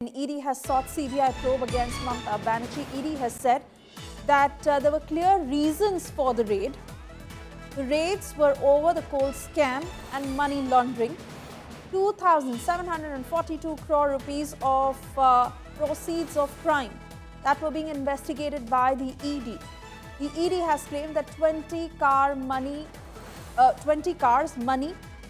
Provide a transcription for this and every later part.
ED has sought CBI probe against Mamata Banerjee. ED has said that there were clear reasons for the raid. The raids were over the coal scam and money laundering. 2,742 crore rupees of proceeds of crime that were being investigated by the ED. The ED has claimed that 20 cars money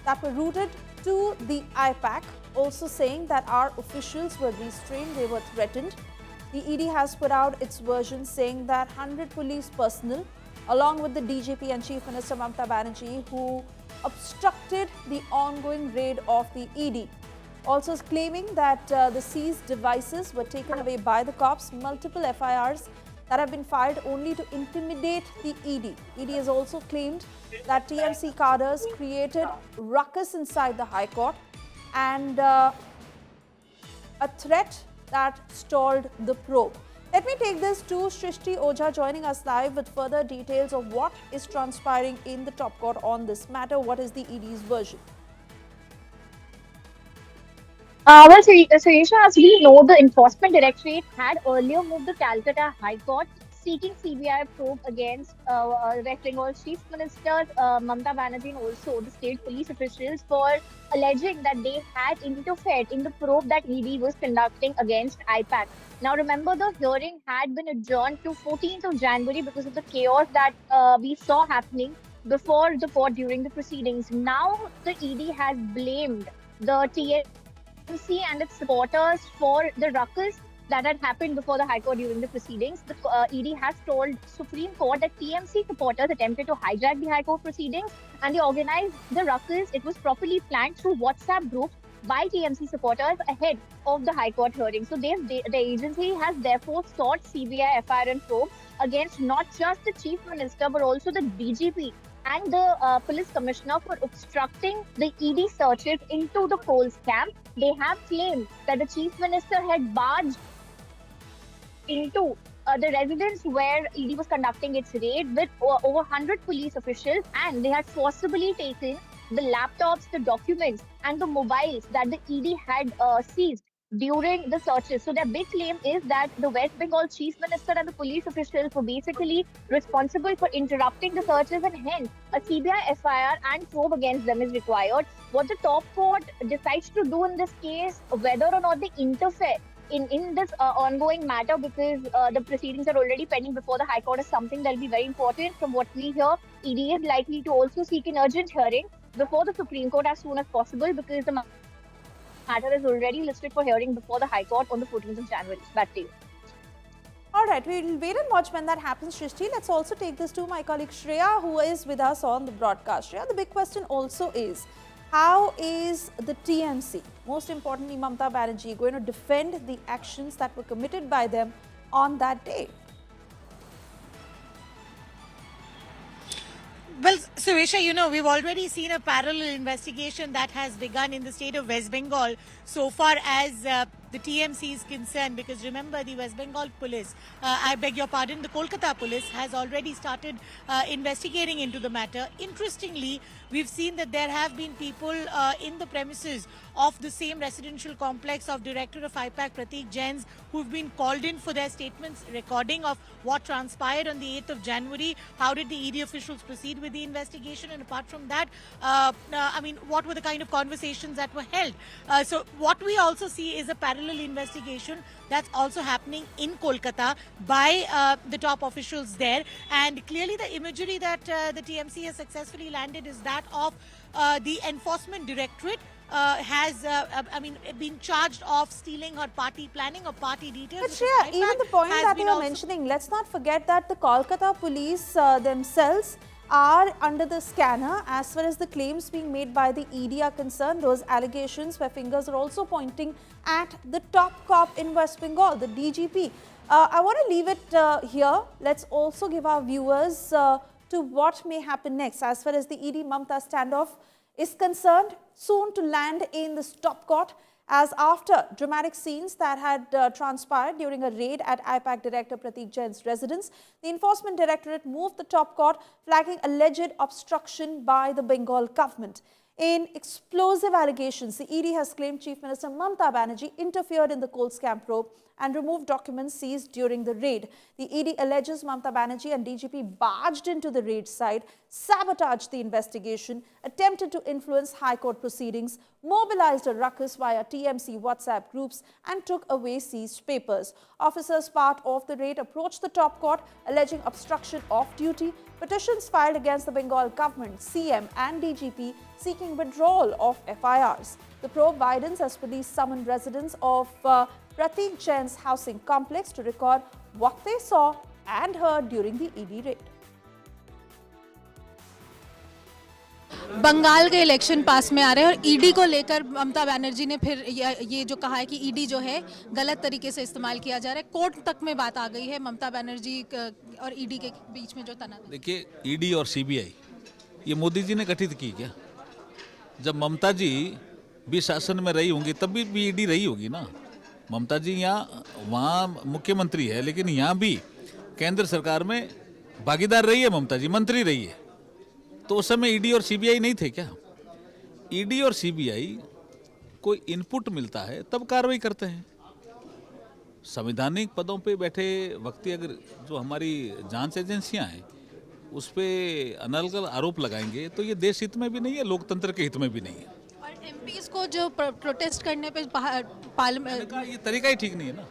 that were routed to the IPAC, also saying that our officials were restrained, they were threatened. The ED has put out its version saying that 100 police personnel, along with the DGP and Chief Minister Mamata Banerjee, who obstructed the ongoing raid of the ED. Also claiming that the seized devices were taken away by the cops, multiple FIRs that have been filed only to intimidate the ED. ED has also claimed that TMC cadres created ruckus inside the High Court and a threat that stalled the probe. Let me take this to Shrishti Ojha joining us live with further details of what is transpiring in the top court on this matter. What is the ED's version? Suresha, as we know, the Enforcement Directorate had earlier moved the Calcutta High Court seeking CBI probe against West Bengal Chief Minister Mamata Banerjee and also the state police officials for alleging that they had interfered in the probe that ED was conducting against IPAC. Now, remember, the hearing had been adjourned to 14th of January because of the chaos that we saw happening before the court during the proceedings. Now, the ED has blamed the TMC and its supporters for the ruckus that had happened before the High Court during the proceedings. The ED has told Supreme Court that TMC supporters attempted to hijack the High Court proceedings and they organized the ruckus. It was properly planned through WhatsApp groups by TMC supporters ahead of the High Court hearing. So the agency has therefore sought CBI FIR and probe against not just the Chief Minister but also the DGP and the police commissioner for obstructing the ED searches into the coal scam. They have claimed that the Chief Minister had barged into the residence where ED was conducting its raid with over 100 police officials, and they had forcibly taken the laptops, the documents, and the mobiles that the ED had seized during the searches. So their big claim is that the West Bengal Chief Minister and the police officials were basically responsible for interrupting the searches, and hence a CBI FIR and probe against them is required. What the top court decides to do in this case, whether or not they interfere in this ongoing matter, because the proceedings are already pending before the High Court, is something that will be very important. From what we hear, ED is likely to also seek an urgent hearing before the Supreme Court as soon as possible, because the matter is already listed for hearing before the High Court on the 14th of January. Back to you. All right, we'll wait and watch when that happens, Shrishti. Let's also take this to my colleague Shreya, who is with us on the broadcast. Shreya, the big question also is, how is the TMC, most importantly Mamata Banerjee, going to defend the actions that were committed by them on that day? Well, Suresha, you know, we've already seen a parallel investigation that has begun in the state of West Bengal so far as the TMC is concerned, because remember, the West Bengal police, I beg your pardon, the Kolkata police has already started investigating into the matter. Interestingly, we've seen that there have been people in the premises of the same residential complex of Director of IPAC Prateek Jain who've been called in for their statements, recording of what transpired on the 8th of January. How did the ED officials proceed with the investigation? And apart from that, I mean, what were the kind of conversations that were held? So what we also see is a parallel investigation that's also happening in Kolkata by the top officials there. And clearly the imagery that the TMC has successfully landed is that of the Enforcement Directorate has been charged of stealing her party planning or party details. But Shreya, even the point that you are mentioning, let's not forget that the Kolkata police themselves are under the scanner as far as the claims being made by the ED are concerned. Those allegations where fingers are also pointing at the top cop in West Bengal, the DGP. I want to leave it here. Let's also give our viewers to what may happen next as far as the ED Mamata standoff is concerned, soon to land in the top court, as after dramatic scenes that had transpired during a raid at IPAC Director Prateek Jain's residence, the Enforcement Directorate moved the top court, flagging alleged obstruction by the Bengal government. In explosive allegations, the ED has claimed Chief Minister Mamata Banerjee interfered in the coal scam probe and removed documents seized during the raid. The ED alleges Mamata Banerjee and DGP barged into the raid site, sabotaged the investigation, attempted to influence High Court proceedings, mobilized a ruckus via TMC WhatsApp groups and took away seized papers. Officers part of the raid approached the top court alleging obstruction of duty. Petitions filed against the Bengal government, CM and DGP seeking withdrawal of FIRs. The probe widens as police summoned residents of Pratik Jain's housing complex to record what they saw and heard during the ED raid. Bengal के election पास में आ रहे हैं और ED को लेकर ममता बनर्जी ने फिर ये जो कहा है कि ईडी जो है गलत तरीके से इस्तेमाल किया जा रहा है, कोर्ट तक में बात आ गई है ममता बनर्जी और ईडी के बीच में जो तनाव। देखिए, ईडी और सीबीआई ये मोदी जी ने गठित की क्या? जब ममता जी भी शासन में रही होंगी तब भी ईडी रही होगी ना। ममता जी यहाँ वहाँ मुख्यमंत्री है, लेकिन यहाँ भी केंद्र सरकार में भागीदार रही है ममता जी, मंत्री रही है। तो उस समय ईडी और सीबीआई नहीं थे क्या? ईडी और सीबीआई कोई इनपुट मिलता है तब कार्रवाई करते हैं। संवैधानिक पदों पे बैठे व्यक्ति अगर जो हमारी जांच एजेंसियां हैं उस पर अनर्गल आरोप लगाएंगे तो ये देश हित में भी नहीं है, लोकतंत्र के हित में भी नहीं है। और एमपीज को जो प्रोटेस्ट करने पे ये तरीका ही ठीक नहीं है ना।